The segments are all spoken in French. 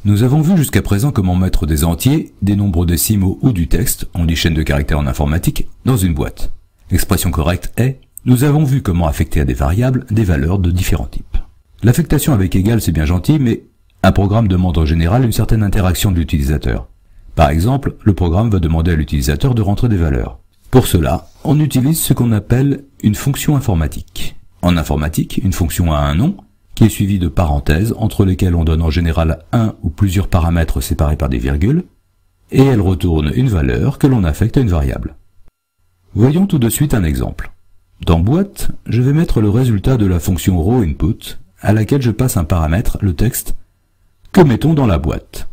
Nous avons vu jusqu'à présent comment mettre des entiers, des nombres décimaux ou du texte, on dit chaîne de caractères en informatique, dans une boîte. L'expression correcte est « Nous avons vu comment affecter à des variables des valeurs de différents types ». L'affectation avec égal c'est bien gentil, mais un programme demande en général une certaine interaction de l'utilisateur. Par exemple, le programme va demander à l'utilisateur de rentrer des valeurs. Pour cela, on utilise ce qu'on appelle une fonction informatique. En informatique, une fonction a un nom, qui est suivi de parenthèses entre lesquelles on donne en général un ou plusieurs paramètres séparés par des virgules, et elle retourne une valeur que l'on affecte à une variable. Voyons tout de suite un exemple. Dans boîte, je vais mettre le résultat de la fonction rowInput, à laquelle je passe un paramètre, le texte, que mettons dans la boîte.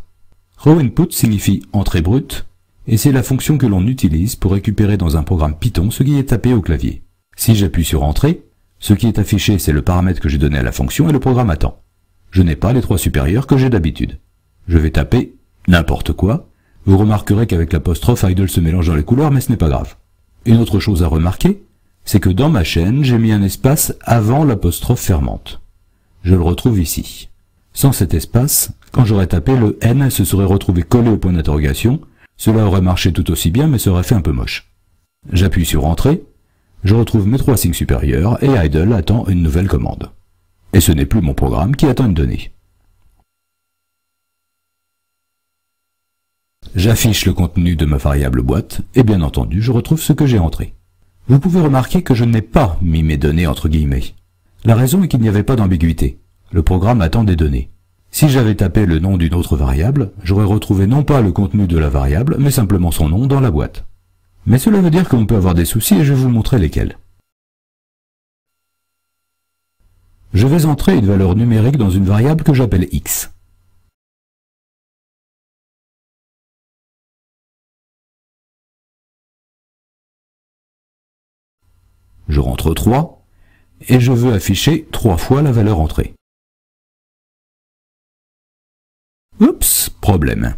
RowInput signifie entrée brute, et c'est la fonction que l'on utilise pour récupérer dans un programme Python ce qui est tapé au clavier. Si j'appuie sur entrée, ce qui est affiché, c'est le paramètre que j'ai donné à la fonction et le programme attend. Je n'ai pas les trois supérieurs que j'ai d'habitude. Je vais taper n'importe quoi. Vous remarquerez qu'avec l'apostrophe, idle se mélange dans les couleurs, mais ce n'est pas grave. Une autre chose à remarquer, c'est que dans ma chaîne, j'ai mis un espace avant l'apostrophe fermante. Je le retrouve ici. Sans cet espace, quand j'aurais tapé, le N se serait retrouvé collé au point d'interrogation. Cela aurait marché tout aussi bien, mais ça aurait fait un peu moche. J'appuie sur entrée. Je retrouve mes trois signes supérieurs et idle attend une nouvelle commande. Et ce n'est plus mon programme qui attend une donnée. J'affiche le contenu de ma variable boîte et bien entendu je retrouve ce que j'ai entré. Vous pouvez remarquer que je n'ai pas mis mes données entre guillemets. La raison est qu'il n'y avait pas d'ambiguïté. Le programme attend des données. Si j'avais tapé le nom d'une autre variable, j'aurais retrouvé non pas le contenu de la variable, mais simplement son nom dans la boîte. Mais cela veut dire qu'on peut avoir des soucis et je vais vous montrer lesquels. Je vais entrer une valeur numérique dans une variable que j'appelle x. Je rentre 3 et je veux afficher 3 fois la valeur entrée. Oups, problème.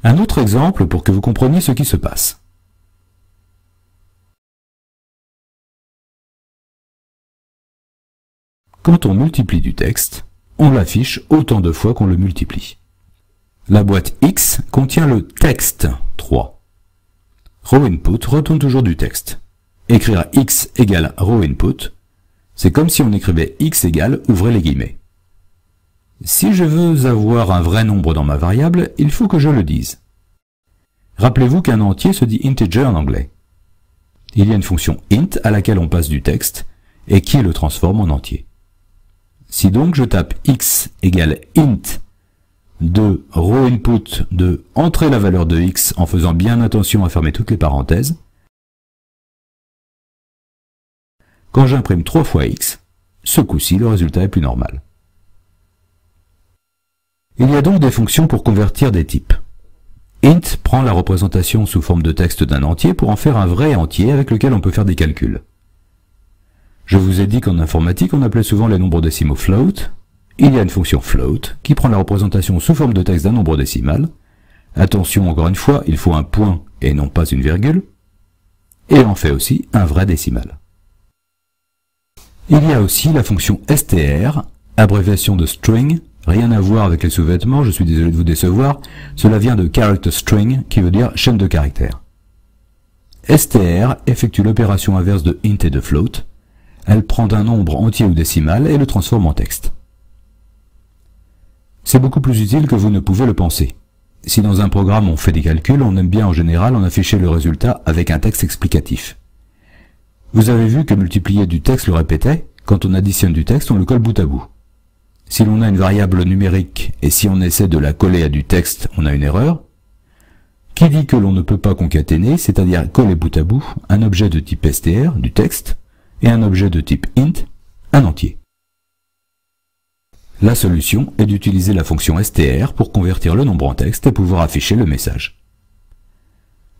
Un autre exemple pour que vous compreniez ce qui se passe. Quand on multiplie du texte, on l'affiche autant de fois qu'on le multiplie. La boîte X contient le texte 3. rowInput retourne toujours du texte. Écrire X égale rowInput, c'est comme si on écrivait X égale ouvrez les guillemets. Si je veux avoir un vrai nombre dans ma variable, il faut que je le dise. Rappelez-vous qu'un entier se dit integer en anglais. Il y a une fonction int à laquelle on passe du texte et qui le transforme en entier. Si donc je tape x égale int de rowInput de entrer la valeur de x en faisant bien attention à fermer toutes les parenthèses, quand j'imprime 3 fois x, ce coup-ci le résultat est plus normal. Il y a donc des fonctions pour convertir des types. Int prend la représentation sous forme de texte d'un entier pour en faire un vrai entier avec lequel on peut faire des calculs. Je vous ai dit qu'en informatique on appelait souvent les nombres décimaux float. Il y a une fonction float qui prend la représentation sous forme de texte d'un nombre décimal. Attention, encore une fois, il faut un point et non pas une virgule. Et en fait aussi un vrai décimal. Il y a aussi la fonction str, abréviation de string. Rien à voir avec les sous-vêtements, je suis désolé de vous décevoir, cela vient de character string, qui veut dire chaîne de caractères. str effectue l'opération inverse de int et de float. Elle prend un nombre entier ou décimal et le transforme en texte. C'est beaucoup plus utile que vous ne pouvez le penser. Si dans un programme on fait des calculs, on aime bien en général en afficher le résultat avec un texte explicatif. Vous avez vu que multiplier du texte le répétait, quand on additionne du texte, on le colle bout à bout. Si l'on a une variable numérique et si on essaie de la coller à du texte, on a une erreur. Qui dit que l'on ne peut pas concaténer, c'est-à-dire coller bout à bout, un objet de type str, du texte, et un objet de type int, un entier. La solution est d'utiliser la fonction str pour convertir le nombre en texte et pouvoir afficher le message.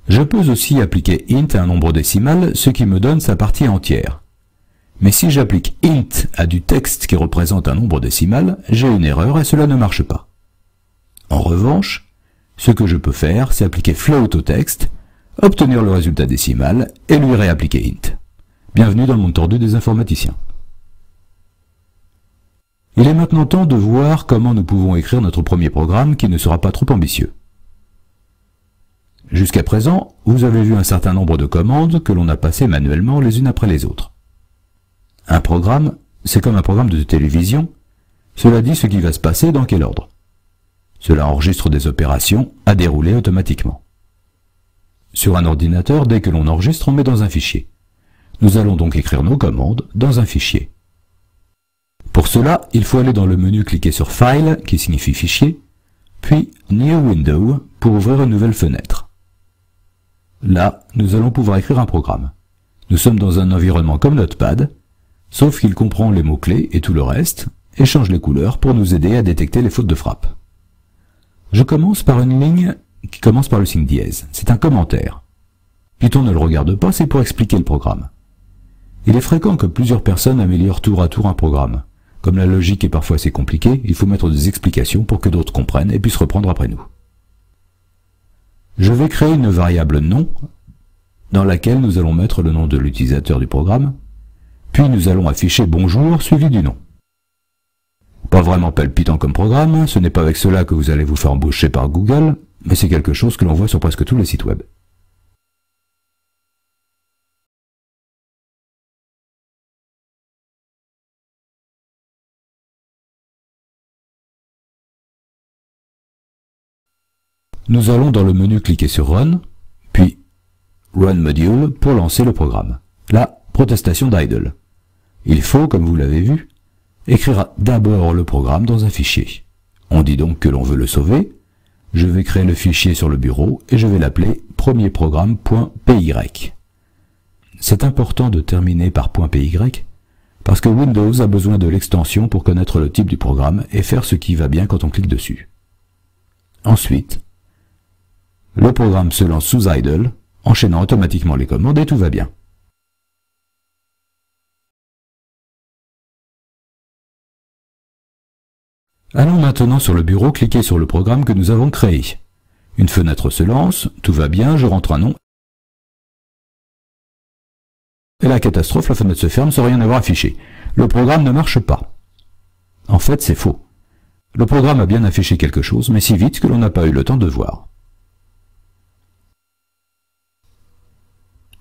Je peux aussi appliquer int à un nombre décimal, ce qui me donne sa partie entière. Mais si j'applique int à du texte qui représente un nombre décimal, j'ai une erreur et cela ne marche pas. En revanche, ce que je peux faire, c'est appliquer float au texte, obtenir le résultat décimal et lui réappliquer int. Bienvenue dans le monde tordu des informaticiens. Il est maintenant temps de voir comment nous pouvons écrire notre premier programme qui ne sera pas trop ambitieux. Jusqu'à présent, vous avez vu un certain nombre de commandes que l'on a passées manuellement les unes après les autres. Un programme, c'est comme un programme de télévision. Cela dit ce qui va se passer dans quel ordre. Cela enregistre des opérations à dérouler automatiquement. Sur un ordinateur, dès que l'on enregistre, on met dans un fichier. Nous allons donc écrire nos commandes dans un fichier. Pour cela, il faut aller dans le menu cliquer sur File, qui signifie Fichier, puis New Window pour ouvrir une nouvelle fenêtre. Là, nous allons pouvoir écrire un programme. Nous sommes dans un environnement comme Notepad, sauf qu'il comprend les mots-clés et tout le reste, et change les couleurs pour nous aider à détecter les fautes de frappe. Je commence par une ligne qui commence par le signe dièse. C'est un commentaire. Python ne le regarde pas, c'est pour expliquer le programme. Il est fréquent que plusieurs personnes améliorent tour à tour un programme. Comme la logique est parfois assez compliquée, il faut mettre des explications pour que d'autres comprennent et puissent reprendre après nous. Je vais créer une variable nom, dans laquelle nous allons mettre le nom de l'utilisateur du programme, puis nous allons afficher bonjour suivi du nom. Pas vraiment palpitant comme programme, ce n'est pas avec cela que vous allez vous faire embaucher par Google, mais c'est quelque chose que l'on voit sur presque tous les sites web. Nous allons dans le menu cliquer sur Run, puis Run Module pour lancer le programme. La protestation d'idle. Il faut, comme vous l'avez vu, écrire d'abord le programme dans un fichier. On dit donc que l'on veut le sauver. Je vais créer le fichier sur le bureau et je vais l'appeler premierprogramme.py. C'est important de terminer par .py parce que Windows a besoin de l'extension pour connaître le type du programme et faire ce qui va bien quand on clique dessus. Ensuite, le programme se lance sous idle, enchaînant automatiquement les commandes et tout va bien. Allons maintenant sur le bureau cliquer sur le programme que nous avons créé. Une fenêtre se lance, tout va bien, je rentre un nom. Et la catastrophe, la fenêtre se ferme sans rien avoir affiché. Le programme ne marche pas. En fait, c'est faux. Le programme a bien affiché quelque chose, mais si vite que l'on n'a pas eu le temps de voir.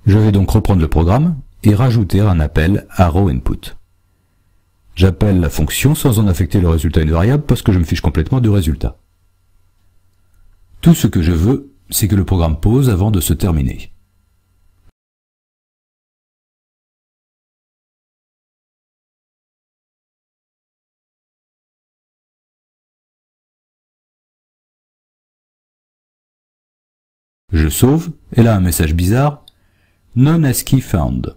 Je vais donc reprendre le programme et rajouter un appel arrowInput. J'appelle la fonction sans en affecter le résultat à une variable parce que je me fiche complètement du résultat. Tout ce que je veux, c'est que le programme pause avant de se terminer. Je sauve, et là un message bizarre. Non ASCII found.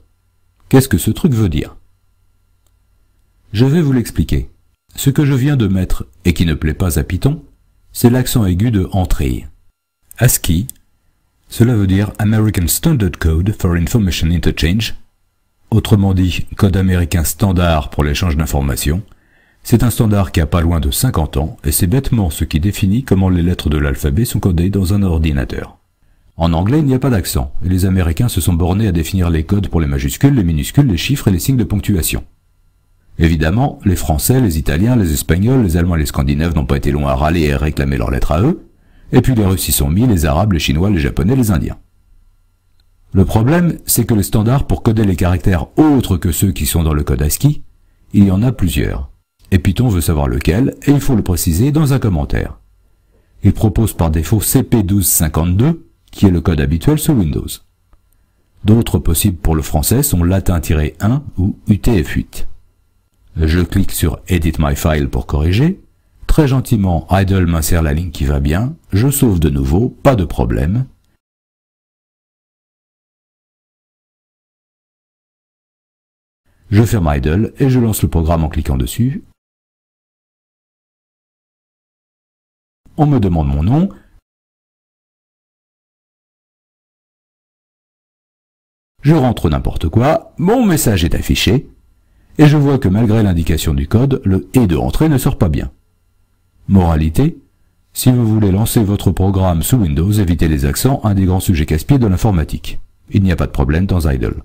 Qu'est-ce que ce truc veut dire? Je vais vous l'expliquer. Ce que je viens de mettre, et qui ne plaît pas à Python, c'est l'accent aigu de entrée. ASCII, cela veut dire American Standard Code for Information Interchange, autrement dit code américain standard pour l'échange d'informations. C'est un standard qui a pas loin de 50 ans, et c'est bêtement ce qui définit comment les lettres de l'alphabet sont codées dans un ordinateur. En anglais, il n'y a pas d'accent, et les Américains se sont bornés à définir les codes pour les majuscules, les minuscules, les chiffres et les signes de ponctuation. Évidemment, les Français, les Italiens, les Espagnols, les Allemands et les Scandinaves n'ont pas été longs à râler et à réclamer leurs lettres à eux, et puis les Russes y sont mis, les Arabes, les Chinois, les Japonais, les Indiens. Le problème, c'est que les standards pour coder les caractères autres que ceux qui sont dans le code ASCII, il y en a plusieurs. Et Python veut savoir lequel, et il faut le préciser dans un commentaire. Il propose par défaut CP1252, qui est le code habituel sous Windows. D'autres possibles pour le français sont latin-1 ou UTF-8. Je clique sur Edit My File pour corriger. Très gentiment, idle m'insère la ligne qui va bien. Je sauve de nouveau, pas de problème. Je ferme idle et je lance le programme en cliquant dessus. On me demande mon nom. Je rentre n'importe quoi, mon message est affiché, et je vois que malgré l'indication du code, le « et » de entrée ne sort pas bien. Moralité, si vous voulez lancer votre programme sous Windows, évitez les accents, un des grands sujets casse-pieds de l'informatique. Il n'y a pas de problème dans idle.